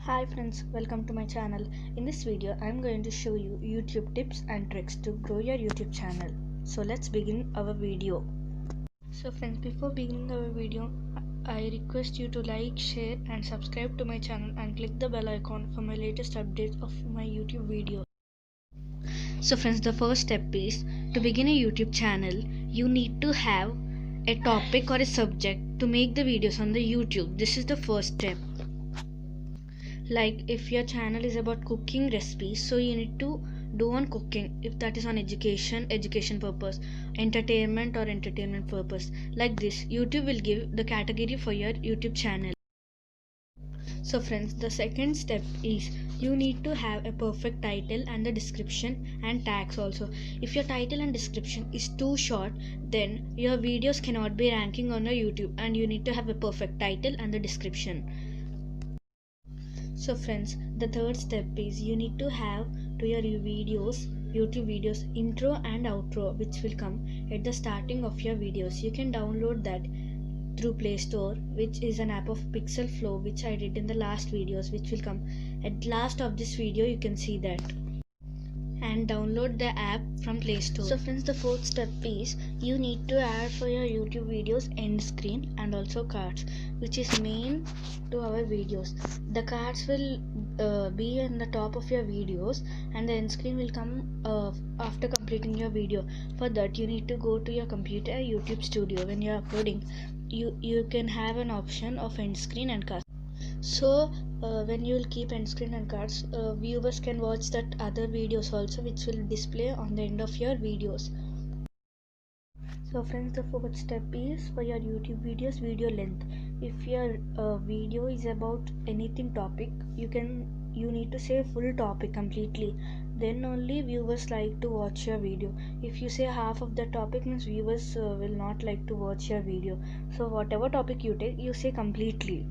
Hi friends, welcome to my channel. In this video, I am going to show you YouTube tips and tricks to grow your YouTube channel. So let's begin our video. So friends, before beginning our video, I request you to like, share and subscribe to my channel and click the bell icon for my latest updates of my YouTube video. So friends, the first step is to begin a YouTube channel, you need to have a topic or a subject to make the videos on the YouTube. This is the first step. Like if your channel is about cooking recipes, so you need to do on cooking. If that is on education purpose, entertainment purpose. Like this, YouTube will give the category for your YouTube channel. So friends, the second step is you need to have a perfect title and the description and tags also. If your title and description is too short, then your videos cannot be ranking on your YouTube, and you need to have a perfect title and the description. So friends, the third step is you need to have to your YouTube videos intro and outro, which will come at the starting of your videos. You can download that through Play Store, which is an app of Pixel Flow, which I did in the last videos, which will come at last of this video. You can see that and download the app from Play Store. So friends, the fourth step is you need to add for your YouTube videos end screen and also cards, which is main to our videos. The cards will be in the top of your videos and the end screen will come after completing your video. For that, you need to go to your computer, YouTube Studio. When you are uploading, you can have an option of end screen and cards. So when you will keep end screen and cards, viewers can watch that other videos also, which will display on the end of your videos. So friends, the fourth step is for your YouTube videos video length. If your video is about anything topic, you need to say full topic completely, then only viewers like to watch your video. If you say half of the topic, means viewers will not like to watch your video. So whatever topic you take, you say completely.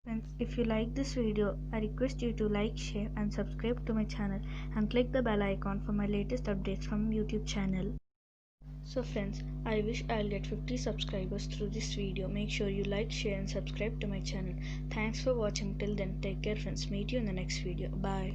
Friends, if you like this video, I request you to like, share and subscribe to my channel and click the bell icon for my latest updates from YouTube channel. So friends, I wish I'll get 50 subscribers through this video. Make sure you like, share and subscribe to my channel. Thanks for watching. Till then, take care friends. Meet you in the next video. Bye.